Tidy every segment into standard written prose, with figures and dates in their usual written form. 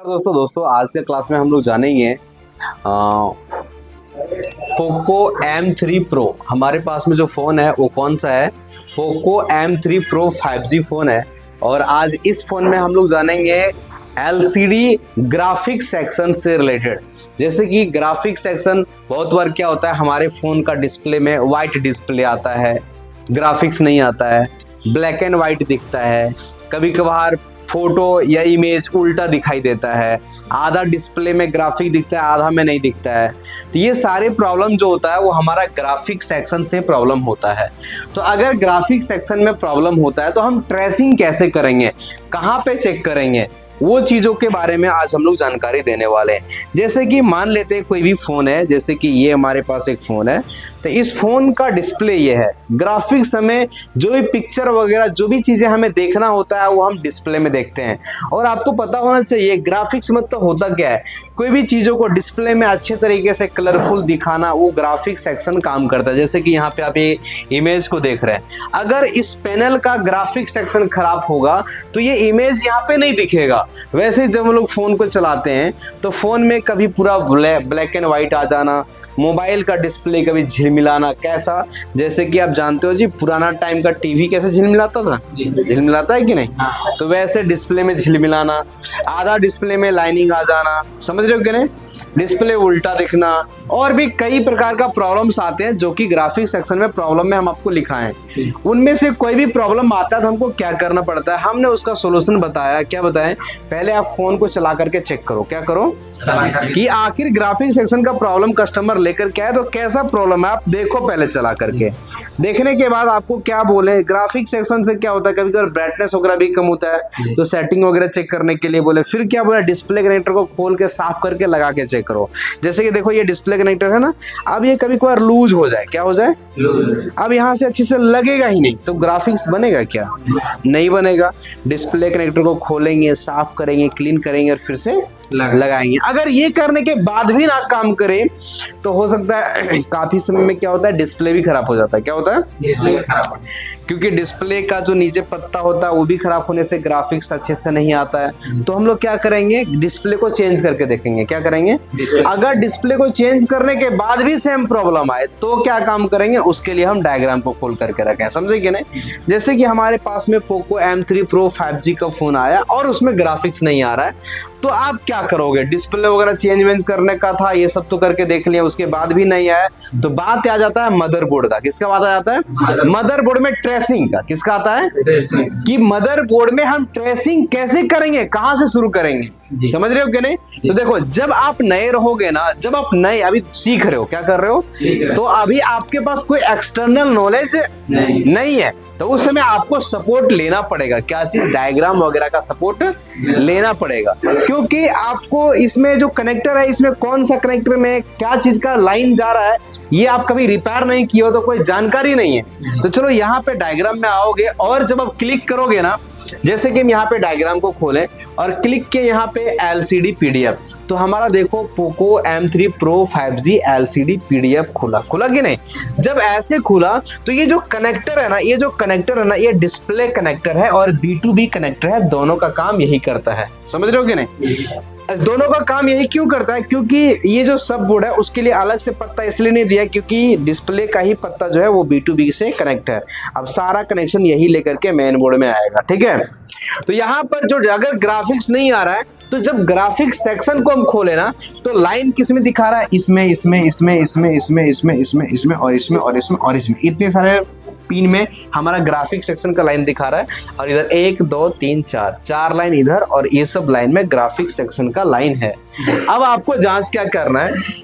दोस्तों आज के क्लास में हम लोग जानेंगे पोको M3 Pro। हमारे पास में जो फ़ोन है वो कौन सा है? Poco M3 Pro 5G phone है। और आज इस फ़ोन में हम लोग जानेंगे LCD ग्राफिक सेक्शन से रिलेटेड। जैसे कि ग्राफिक सेक्शन बहुत बार क्या होता है, हमारे फ़ोन का डिस्प्ले में वाइट डिस्प्ले आता है, ग्राफिक्स नहीं आता है, ब्लैक एंड वाइट दिखता है, कभी कभार फोटो या इमेज उल्टा दिखाई देता है, आधा डिस्प्ले में ग्राफिक दिखता है आधा में नहीं दिखता है। तो ये सारे प्रॉब्लम जो होता है वो हमारा ग्राफिक सेक्शन से प्रॉब्लम होता है। तो अगर ग्राफिक सेक्शन में प्रॉब्लम होता है तो हम ट्रेसिंग कैसे करेंगे, कहाँ पे चेक करेंगे, वो चीज़ों के बारे में आज हम लोग जानकारी देने वाले हैं। जैसे कि मान लेते हैं कोई भी फ़ोन है, जैसे कि ये हमारे पास एक फ़ोन है, तो इस फ़ोन का डिस्प्ले ये है। ग्राफिक्स हमें जो भी पिक्चर वगैरह जो भी चीज़ें हमें देखना होता है वो हम डिस्प्ले में देखते हैं। और आपको पता होना चाहिए ग्राफिक्स मतलब होता क्या है, कोई भी चीज़ों को डिस्प्ले में अच्छे तरीके से कलरफुल दिखाना, वो ग्राफिक सेक्शन काम करता है। जैसे कि यहाँ पे आप ये इमेज को देख रहे हैं, अगर इस पैनल का ग्राफिक सेक्शन खराब होगा तो ये इमेज यहाँ पे नहीं दिखेगा। वैसे जब हम लोग फ़ोन को चलाते हैं तो फ़ोन में कभी पूरा ब्लैक एंड वाइट आ जाना, मोबाइल का डिस्प्ले कभी झिलमिलाना, कैसा, जैसे कि आप जानते हो जी पुराना टाइम का टीवी कैसे झिलमिलाता था, झिलमिलाता है कि नहीं? तो वैसे डिस्प्ले में झिलमिलाना, आधा डिस्प्ले में लाइनिंग आ जाना, समझ रहे हो कि नहीं, डिस्प्ले उल्टा दिखना, और भी कई प्रकार का प्रॉब्लम्स आते हैं जो कि ग्राफिक सेक्शन में प्रॉब्लम में हम आपको लिखाएं। उनमें से कोई भी प्रॉब्लम आता है तो हमको क्या करना पड़ता है, हमने उसका सोल्यूशन बताया। क्या बताएं? पहले आप फोन को चला करके चेक करो, क्या करो कि आखिर ग्राफिक सेक्शन का प्रॉब्लम कस्टमर लेकर क्या है, तो कैसा प्रॉब्लम है आप देखो पहले चला करके। देखने के बाद आपको क्या बोले, ग्राफिक सेक्शन से क्या होता है, कभी कभी ब्राइटनेस वगैरह भी कम होता है तो सेटिंग वगैरह चेक करने के लिए बोले। फिर क्या बोला, डिस्प्ले कनेक्टर को खोल के साफ करके लगा के चेक करो। जैसे कि देखो ये डिस्प्ले कनेक्टर है ना, अब ये कभी कभार लूज हो जाए, क्या हो जाए, अब यहाँ से अच्छे से लगेगा ही नहीं, तो ग्राफिक्स बनेगा क्या? नहीं बनेगा। डिस्प्ले कनेक्टर को खोलेंगे, साफ करेंगे, क्लीन करेंगे और फिर से लगाएंगे। अगर ये करने के बाद भी ना काम करे तो हो सकता है काफी समय में क्या होता है, डिस्प्ले भी खराब हो जाता है। क्या होता है? डिस्प्ले खराब, क्योंकि डिस्प्ले का जो नीचे पत्ता होता है वो भी खराब होने से ग्राफिक्स अच्छे से नहीं आता है। तो हम लोग क्या करेंगे, डिस्प्ले को चेंज करके देखेंगे। क्या करेंगे? अगर डिस्प्ले को चेंज करने के बाद भी सेम प्रॉब्लम आए तो क्या काम करेंगे, उसके लिए हम डायग्राम को खोल करके रखें। समझे कि नहीं? जैसे कि हमारे पास में पोको M3 Pro 5G का फोन आया और उसमें ग्राफिक्स नहीं आ रहा है, तो आप क्या करोगे, डिस्प्ले वगैरह चेंज करने का था, ये सब तो करके देख लिया, उसके बाद भी नहीं आया, तो बात आ जाता है मदरबोर्ड का। किसका बात आ जाता है? मदरबोर्ड में ट्रेसिंग का। किसका आता है? कि मदरबोर्ड में हम ट्रेसिंग कैसे करेंगे, कहां से शुरू करेंगे, समझ रहे हो कि नहीं? तो देखो, जब आप नए रहोगे ना, जब आप नए अभी सीख रहे हो, क्या कर रहे हो, तो अभी आपके पास कोई एक्सटर्नल नॉलेज नहीं है, तो उस समय आपको सपोर्ट लेना पड़ेगा। क्या चीज? डायग्राम वगैरह का सपोर्ट लेना पड़ेगा, क्योंकि आपको इसमें जो कनेक्टर है, इसमें कौन सा कनेक्टर में क्या चीज का लाइन जा रहा है, ये आप कभी रिपेयर नहीं किए हो तो कोई जानकारी नहीं है। तो चलो यहाँ पे डायग्राम में आओगे और जब आप क्लिक करोगे ना, जैसे कि हम यहाँ पे डायग्राम को खोलें और क्लिक के यहाँ पे LCD PDF, तो हमारा देखो Poco M3 Pro 5G LCD PDF खुला कि नहीं? जब ऐसे खुला तो ये जो कनेक्टर है ना, ये डिस्प्ले कनेक्टर है और B2B कनेक्टर है, दोनों का काम यही करता है। समझ रहे हो कि नहीं? दोनों का काम यही क्यों करता है, क्योंकि ये जो सब बोर्ड है उसके लिए अलग से पत्ता इसलिए नहीं दिया क्योंकि डिस्प्ले का ही पत्ता जो है वो B2B से कनेक्ट है। अब सारा कनेक्शन यही लेकर के मेन बोर्ड में आएगा, ठीक है? तो यहाँ पर जो अगर ग्राफिक्स नहीं आ रहा है, तो जब ग्राफिक सेक्शन को हम खोले ना, तो लाइन किस में दिखा रहा है, इसमें और इसमें, इतने सारे पिन में हमारा ग्राफिक सेक्शन का लाइन दिखा रहा है। और इधर 1 2 3 4 लाइन इधर, और ये सब लाइन में ग्राफिक सेक्शन का लाइन है। अब आपको जांच क्या करना है,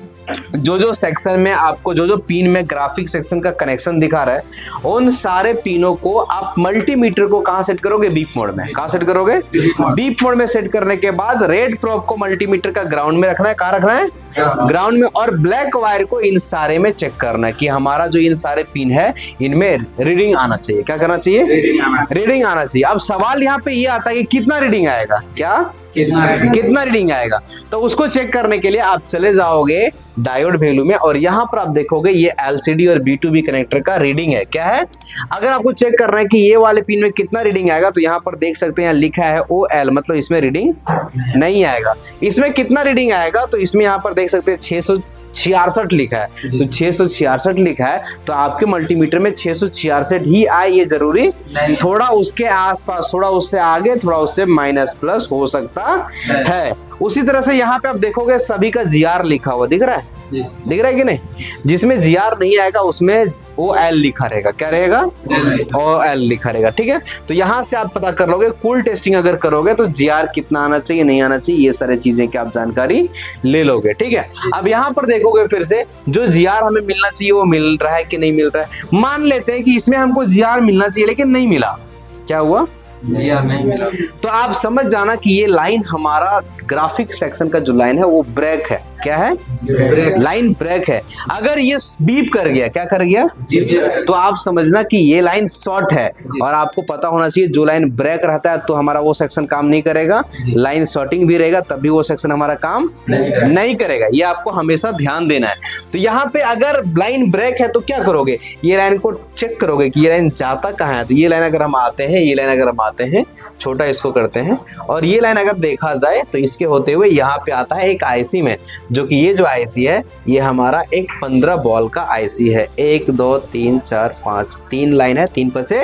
जो सेक्शन में आपको जो पिन में ग्राफिक सेक्शन का कनेक्शन दिखा रहा है, उन सारे पिनों को आप मल्टीमीटर को कहां सेट करोगे, बीप मोड में। कहां सेट करोगे? बीप मोड में सेट करने के बाद रेड प्रोब को मल्टीमीटर का ग्राउंड में रखना है। कहां रखना है? ग्राउंड में। और ब्लैक वायर को इन सारे में चेक करना है कि हमारा जो इन सारे पिन है इनमें रीडिंग आना चाहिए। क्या करना चाहिए? रीडिंग आना चाहिए। अब सवाल यहाँ पे ये आता है कि कितना रीडिंग आएगा, क्या कितना रीडिंग आएगा। तो उसको चेक करने के लिए आप चले जाओगे डायोड वैल्यू में और यहाँ पर आप देखोगे ये एलसीडी और B2B कनेक्टर का रीडिंग है। क्या है, अगर आपको चेक करना है कि ये वाले पिन में कितना रीडिंग आएगा तो यहाँ पर देख सकते हैं लिखा है OL, मतलब इसमें रीडिंग नहीं आएगा। इसमें कितना रीडिंग आएगा तो इसमें यहाँ पर देख सकते हैं 666 लिखा है। तो 666 लिखा है तो आपके मल्टीमीटर में 666 ही आए ये जरूरी नहीं, थोड़ा उसके आसपास, थोड़ा उससे आगे, थोड़ा उससे माइनस प्लस हो सकता है। उसी तरह से यहाँ पे आप देखोगे सभी का GR लिखा हुआ दिख रहा है, दिख रहा है कि नहीं। जिसमें GR नहीं आएगा उसमें OL लिखा रहेगा। क्या रहेगा, OL लिखा रहेगा। ठीक है, तो यहाँ से आप पता कर लोगे। कुल टेस्टिंग अगर करोगे तो GR कितना आना चाहिए, नहीं आना चाहिए, ये सारी चीजें की आप जानकारी ले लोगे। ठीक है, अब यहाँ पर देखोगे फिर से जो GR हमें मिलना चाहिए वो मिल रहा है कि नहीं मिल रहा है। मान लेते हैं कि इसमें हमको GR मिलना चाहिए लेकिन नहीं मिला। क्या हुआ, GR नहीं मिला। तो आप समझ जाना कि ये लाइन हमारा ग्राफिक सेक्शन का जो लाइन है वो ब्रेक है। क्या है, लाइन ब्रेक है। अगर ये बीप कर गया, क्या कर गया, तो आप समझना कि ये लाइन शॉर्ट है। और आपको पता होना चाहिए जो लाइन ब्रेक रहता है तो हमारा वो सेक्शन काम नहीं करेगा, लाइन शॉर्टिंग भी रहेगा तब भी वो सेक्शन हमारा काम नहीं करेगा। ये आपको हमेशा ध्यान देना है। तो यहाँ पे अगर लाइन ब्रेक है तो क्या करोगे, ये लाइन को चेक करोगे कि ये लाइन जाता कहाँ है। तो ये लाइन अगर हम आते हैं, ये लाइन अगर हम आते हैं, छोटा इसको करते हैं, और ये लाइन अगर देखा जाए तो इसके होते हुए यहाँ पे आता है एक आईसी में, जो कि ये जो आईसी है ये हमारा एक 15 बॉल का आईसी है। 1 2 3 4 5 3 लाइन है, 3 पर से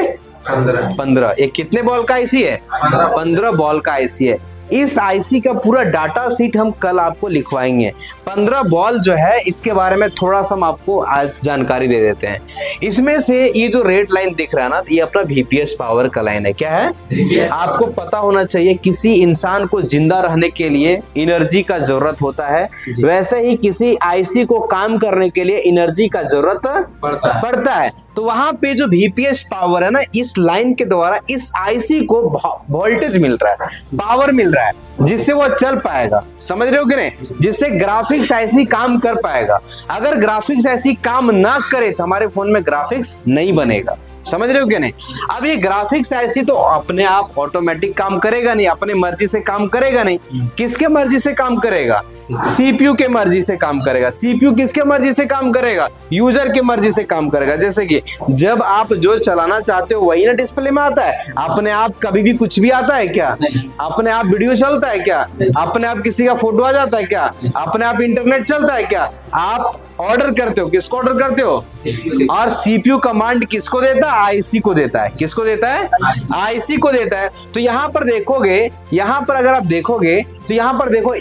15। एक कितने बॉल का आईसी है, 15 बॉल का आईसी है। इस आईसी का पूरा डाटा शीट हम कल आपको लिखवाएंगे। 15 बॉल जो है इसके बारे में थोड़ा सा हम आपको आज जानकारी दे देते हैं। इसमें से ये जो रेड लाइन दिख रहा है ना, ये अपना VPS पावर का लाइन है। क्या है, आपको पता होना चाहिए किसी इंसान को जिंदा रहने के लिए एनर्जी का जरूरत होता है, वैसे ही किसी आईसी को काम करने के लिए एनर्जी का जरूरत पड़ता है। तो वहां पे जो VPS पावर है ना, इस लाइन के द्वारा इस आईसी को वोल्टेज मिल रहा है, पावर मिल रहा है, जिससे वो चल पाएगा। समझ रहे हो कि नहीं, जिससे ग्राफिक्स आईसी काम कर पाएगा। अगर ग्राफिक्स आईसी काम ना करे तो हमारे फोन में ग्राफिक्स नहीं बनेगा। समझ रहे हो क्या नहीं। अब ये ग्राफिक्स आईसी तो अपने आप ऑटोमेटिक काम करेगा नहीं, अपने मर्जी से काम करेगा नहीं। किसके मर्जी से काम करेगा, CPU के मर्जी से काम करेगा। CPU किसके मर्जी से काम करेगा, यूजर के मर्जी से काम करेगा। जैसे कि जब आप जो चलाना चाहते हो वही ना डिस्प्ले में आता है। अपने आप कभी भी कुछ भी आता है क्या, अपने आप वीडियो चलता है क्या, अपने आप किसी का फोटो आ जाता है क्या, अपने आप इंटरनेट चलता है क्या। आप ऑर्डर करते हो, किसको ऑर्डर करते हो, और CPU कमांड किसको देता है, आईसी को देता है। किसको देता है, आईसी को देता है। तो यहाँ पर देखोगे, यहाँ पर अगर आप देखोगे तो यहाँ पर देखो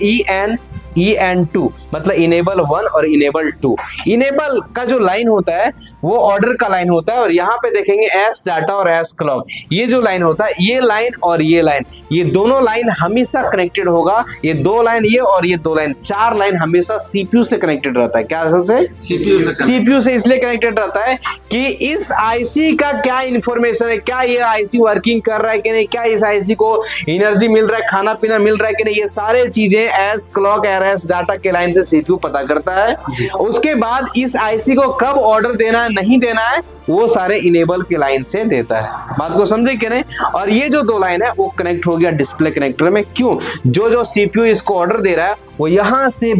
EN2 मतलब इनेबल 1 और इनेबल 2। इनेबल का जो लाइन होता है वो ऑर्डर का लाइन होता है, और यहाँ पे देखेंगे S डाटा और S क्लॉक, ये जो लाइन होता है, ये लाइन और ये लाइन, ये दोनों लाइन हमेशा कनेक्टेड होगा। ये 2 लाइन ये और ये 2 लाइन, 4 लाइन हमेशा CPU से कनेक्टेड रहता है। क्या से, CPU से इसलिए कनेक्टेड रहता है कि इस आईसी का क्या इंफॉर्मेशन है, क्या ये आईसी वर्किंग कर रहा है कि नहीं, क्या इस आईसी को एनर्जी मिल रहा है, खाना पीना मिल रहा है कि नहीं, ये सारे चीजें S क्लॉक RS डाटा के लाइन से CPU पता करता है। उसके बाद इस आईसी को कब ऑर्डर देना है, नहीं देना है, वो सारे इनेबल के लाइन से देता है। बात को समझे कि नहीं। और ये जो 2 लाइन है वो कनेक्ट हो गया डिस्प्ले कनेक्टर में। क्यों, जो CPU इसको ऑर्डर दे रहा है वो यहां से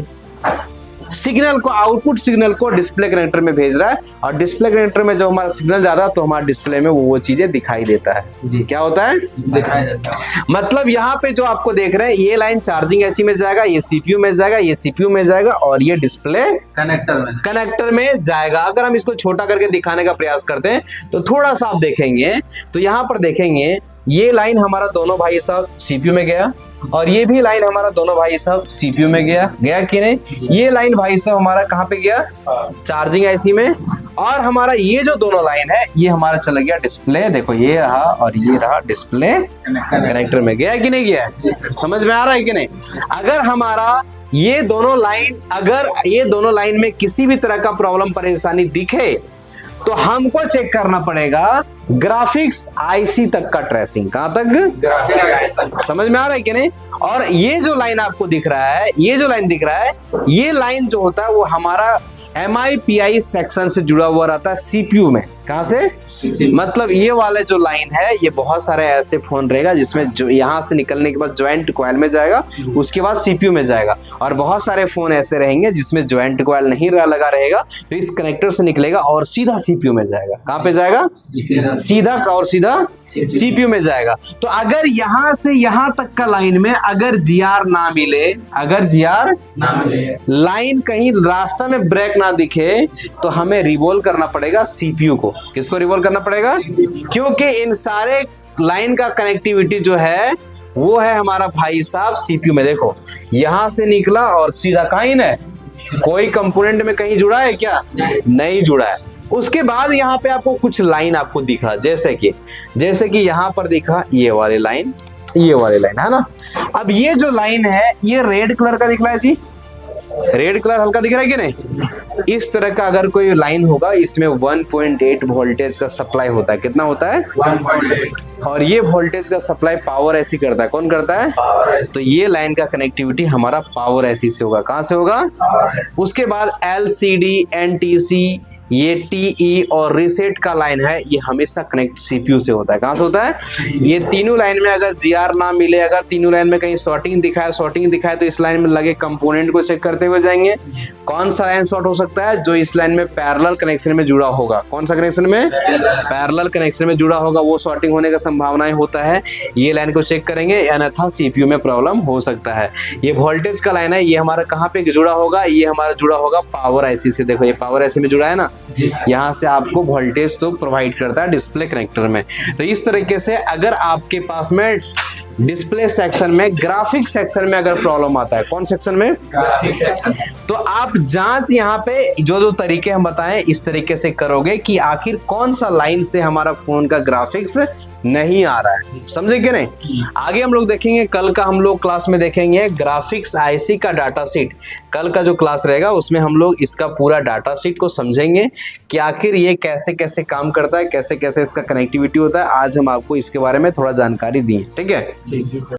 सिग्नल को, आउटपुट सिग्नल को डिस्प्ले कनेक्टर में भेज रहा है, और डिस्प्ले कनेक्टर में जब हमारा सिग्नल जाता है तो हमारे डिस्प्ले में वो चीजें दिखाई देता है जी। क्या होता है, दिखाई देता है। मतलब यहाँ पे जो आपको देख रहे हैं ये लाइन चार्जिंग ऐसी में जाएगा, ये CPU में जाएगा, ये CPU में जाएगा, और ये डिस्प्ले कनेक्टर में जाएगा। अगर हम इसको छोटा करके दिखाने का प्रयास करते हैं तो थोड़ा सा आप देखेंगे तो यहाँ पर देखेंगे ये लाइन हमारा दोनों भाई साहब CPU में गया, और ये भी लाइन हमारा दोनों भाई साहब CPU में गया कि नहीं। ये लाइन भाई साहब हमारा कहाँ पे गया, चार्जिंग आईसी में, और हमारा ये जो दोनों लाइन है ये हमारा चला गया डिस्प्ले, देखो ये रहा और ये रहा डिस्प्ले कनेक्टर में। गया कि नहीं गया, समझ में आ रहा है कि नहीं। अगर हमारा ये दोनों लाइन, अगर ये दोनों लाइन में किसी भी तरह का प्रॉब्लम परेशानी दिखे तो हमको चेक करना पड़ेगा ग्राफिक्स आईसी तक का ट्रेसिंग। कहां तक, समझ में आ रहा है कि नहीं। और ये जो लाइन आपको दिख रहा है, ये जो लाइन दिख रहा है, ये लाइन जो होता है वो हमारा MIPI सेक्शन से जुड़ा हुआ रहता है CPU में। कहाँ से? मतलब ये वाले जो लाइन है ये बहुत सारे ऐसे फोन रहेगा जिसमें जो यहाँ से निकलने के बाद ज्वाइंट कॉइल में जाएगा, उसके बाद सीपीयू में जाएगा। और बहुत सारे फोन ऐसे रहेंगे जिसमें ज्वाइंट कॉइल नहीं लगा रहेगा, तो इस कनेक्टर से निकलेगा और सीधा सीपीयू में जाएगा। कहाँ पे जाएगा? सीधा सीपीयू में जाएगा। तो अगर यहाँ से यहाँ तक का लाइन में अगर जीआर ना मिले, लाइन कहीं रास्ता में ब्रेक ना दिखे, तो हमें रिवॉल्व करना पड़ेगा सीपीयू को। किसको रिवॉल्व करना पड़ेगा? क्योंकि इन सारे लाइन का कनेक्टिविटी जो है वो है हमारा भाई साहब सीपीयू में। देखो यहां से निकला और सीधा कहीं है, कोई कंपोनेंट में कहीं जुड़ा है क्या? नहीं जुड़ा है। उसके बाद यहाँ पे आपको कुछ लाइन आपको दिखा, जैसे कि यहाँ पर दिखा ये वाली लाइन है ना। अब ये जो लाइन है ये रेड कलर का दिख रहा है जी, रेड कलर हल्का दिख रहा है कि नहीं? इस तरह का अगर कोई लाइन होगा, इसमें 1.8 वोल्टेज का सप्लाई होता है। कितना होता है? 1.8। और ये वोल्टेज का सप्लाई पावर ऐसी करता है। कौन करता है? तो ये लाइन का कनेक्टिविटी हमारा पावर ऐसी से होगा। कहां से होगा? उसके बाद LCD, NTC, ये TE और रीसेट का लाइन है, ये हमेशा कनेक्ट सीपीयू से होता है। कहां से होता है? ये तीनों लाइन में अगर जीआर ना मिले, अगर तीनों लाइन में कहीं शॉर्टिंग दिखाए तो इस लाइन में लगे कंपोनेंट को चेक करते हुए जाएंगे। कौन सा लाइन शॉर्ट हो सकता है? जो इस लाइन में पैरेलल कनेक्शन में जुड़ा होगा। कौन सा कनेक्शन में? पैरेलल कनेक्शन में जुड़ा होगा, वो शॉर्टिंग होने का संभावनाएं होता है। ये लाइन को चेक करेंगे, अन्यथा सीपीयू में प्रॉब्लम हो सकता है। ये वोल्टेज का लाइन है, ये हमारा कहाँ पे जुड़ा होगा? ये हमारा जुड़ा होगा पावर आईसी से। देखो ये पावर आईसी में जुड़ा है ना, यहाँ से आपको वोल्टेज तो प्रोवाइड करता है डिस्प्ले कनेक्टर में। तो इस तरीके से अगर आपके पास में डिस्प्ले सेक्शन में, ग्राफिक सेक्शन में अगर प्रॉब्लम आता है, कौन सेक्शन में? Graphic section. तो आप जांच यहाँ पे जो तरीके हम बताएं इस तरीके से करोगे कि आखिर कौन सा लाइन से हमारा फोन का ग्राफिक्स नहीं आ रहा है। समझे कि नहीं? आगे हम लोग देखेंगे, कल का हम लोग क्लास में देखेंगे ग्राफिक्स आईसी का डाटा शीट। कल का जो क्लास रहेगा उसमें हम लोग इसका पूरा डाटा शीट को समझेंगे कि आखिर ये कैसे कैसे काम करता है, कैसे कैसे इसका कनेक्टिविटी होता है। आज हम आपको इसके बारे में थोड़ा जानकारी दी है। ठीक है?